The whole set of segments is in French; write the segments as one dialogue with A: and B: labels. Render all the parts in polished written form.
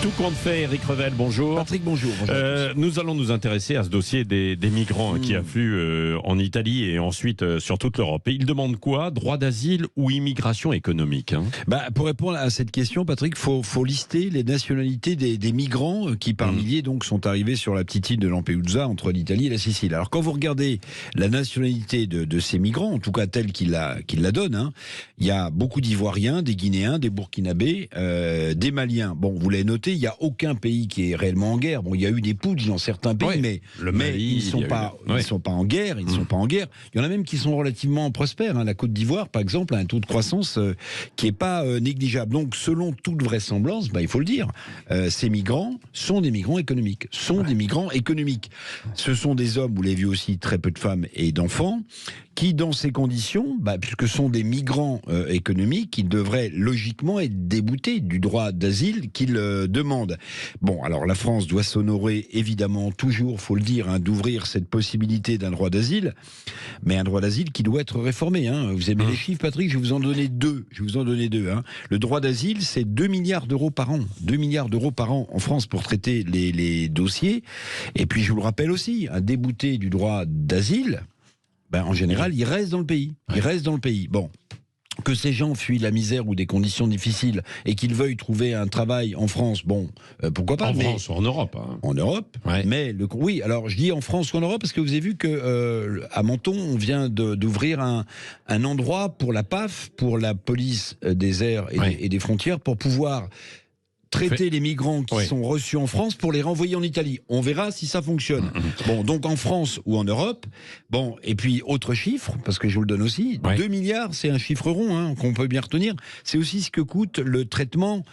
A: Tout compte fait, Eric Revel, bonjour.
B: Patrick, bonjour.
A: Nous allons nous intéresser à ce dossier des migrants qui affluent en Italie et ensuite sur toute l'Europe. Et ils demandent quoi? Droit d'asile ou immigration économique,
B: Pour répondre à cette question, Patrick, faut lister les nationalités des migrants qui, par milliers, donc, sont arrivés sur la petite île de Lampedusa, entre l'Italie et la Sicile. Alors, quand vous regardez la nationalité de ces migrants, en tout cas telle qu'il la donne, il y a beaucoup d'Ivoiriens, des Guinéens, des Burkinabés, des Maliens. Bon, vous l'avez noté, il n'y a aucun pays qui est réellement en guerre. Bon, il y a eu des putschs dans certains pays, mais ils ne sont pas en guerre. Ils ne sont pas en guerre. Il y en a même qui sont relativement prospères. La Côte d'Ivoire, par exemple, a un taux de croissance qui n'est pas négligeable. Donc, selon toute vraisemblance, il faut le dire, ces migrants sont des migrants économiques. Des migrants économiques. Ce sont des hommes, vous l'avez vu aussi, très peu de femmes et d'enfants, qui, dans ces conditions, puisque sont des migrants économiques, ils devraient logiquement être déboutés du droit d'asile qu'ils demandent. Bon, alors la France doit s'honorer, évidemment, toujours, faut le dire, d'ouvrir cette possibilité d'un droit d'asile, mais un droit d'asile qui doit être réformé. Vous aimez les chiffres, Patrick? Je vais vous en donner deux. Le droit d'asile, c'est 2 milliards d'euros par an. 2 milliards d'euros par an en France pour traiter les dossiers. Et puis, je vous le rappelle aussi, un débouté du droit d'asile, en général, il reste dans le pays. Bon. Que ces gens fuient la misère ou des conditions difficiles et qu'ils veuillent trouver un travail en France, pourquoi pas.
A: France ou en Europe.
B: En Europe, mais oui, alors je dis en France ou en Europe parce que vous avez vu qu'à Menton, on vient d'ouvrir un endroit pour la PAF, pour la police des airs et des frontières, pour pouvoir traiter les migrants qui sont reçus en France pour les renvoyer en Italie. On verra si ça fonctionne. Donc en France ou en Europe. Et puis autre chiffre, parce que je vous le donne aussi, 2 milliards, c'est un chiffre rond qu'on peut bien retenir. C'est aussi ce que coûte le traitement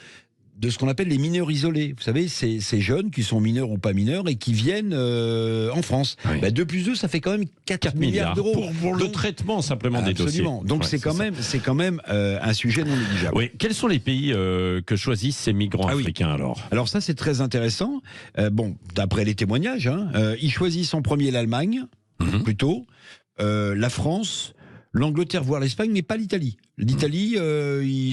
B: de ce qu'on appelle les mineurs isolés. Vous savez, ces jeunes qui sont mineurs ou pas mineurs et qui viennent en France. 2 plus 2, ça fait quand même 4 milliards d'euros.
A: Pour le traitement simplement des dossiers.
B: Donc c'est quand même un sujet non négligeable.
A: Quels sont les pays que choisissent ces migrants africains alors?
B: Alors ça, c'est très intéressant. D'après les témoignages, ils choisissent en premier l'Allemagne, plutôt, la France, l'Angleterre, voire l'Espagne, mais pas l'Italie. L'Italie,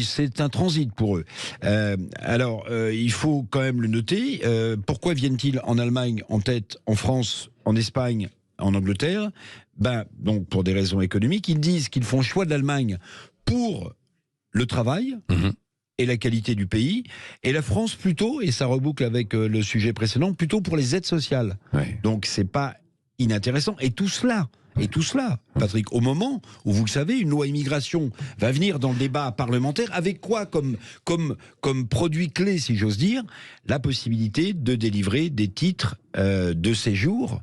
B: c'est un transit pour eux. Il faut quand même le noter. Pourquoi viennent-ils en Allemagne, en tête, en France, en Espagne, en Angleterre? Donc pour des raisons économiques. Ils disent qu'ils font le choix de l'Allemagne pour le travail et la qualité du pays, et la France plutôt, et ça reboucle avec le sujet précédent, plutôt pour les aides sociales. Donc c'est pas inintéressant. Et tout cela, Patrick, au moment où, vous le savez, une loi immigration va venir dans le débat parlementaire, avec quoi comme produit clé, si j'ose dire, la possibilité de délivrer des titres de séjour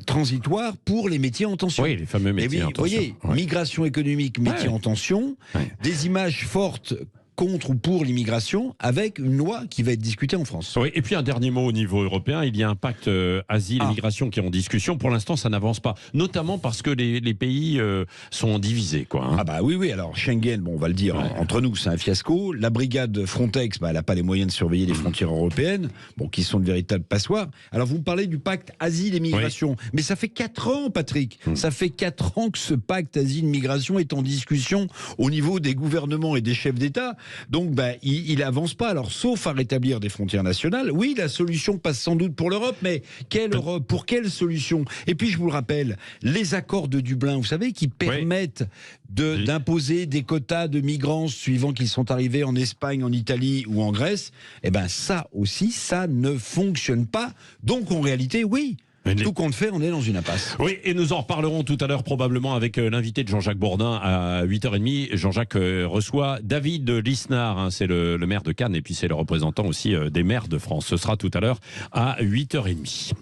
B: transitoires pour les métiers en tension.
A: Oui, les fameux métiers en tension.
B: Vous voyez, migration économique, métiers en tension, des images fortes contre ou pour l'immigration, avec une loi qui va être discutée en France.
A: Oui, et puis un dernier mot au niveau européen, il y a un pacte asile et migration qui est en discussion. Pour l'instant, ça n'avance pas, notamment parce que les pays sont divisés.
B: Oui, alors Schengen, on va le dire, entre nous, c'est un fiasco. La brigade Frontex, elle n'a pas les moyens de surveiller les frontières européennes, qui sont de véritables passoires. Alors vous me parlez du pacte asile et migration, mais ça fait 4 ans, Patrick, ça fait 4 ans que ce pacte asile-migration est en discussion au niveau des gouvernements et des chefs d'État. Donc il avance pas, alors sauf à rétablir des frontières nationales. Oui, la solution passe sans doute pour l'Europe, mais quelle Europe? Pour quelle solution? Et puis je vous le rappelle, les accords de Dublin, vous savez, qui permettent d'imposer des quotas de migrants suivant qu'ils sont arrivés en Espagne, en Italie ou en Grèce, ça aussi, ça ne fonctionne pas. Donc en réalité, tout compte fait, on est dans une impasse.
A: Oui, et nous en reparlerons tout à l'heure probablement avec l'invité de Jean-Jacques Bourdin à 8h30. Jean-Jacques reçoit David Lisnard, c'est le maire de Cannes et puis c'est le représentant aussi des maires de France. Ce sera tout à l'heure à 8h30.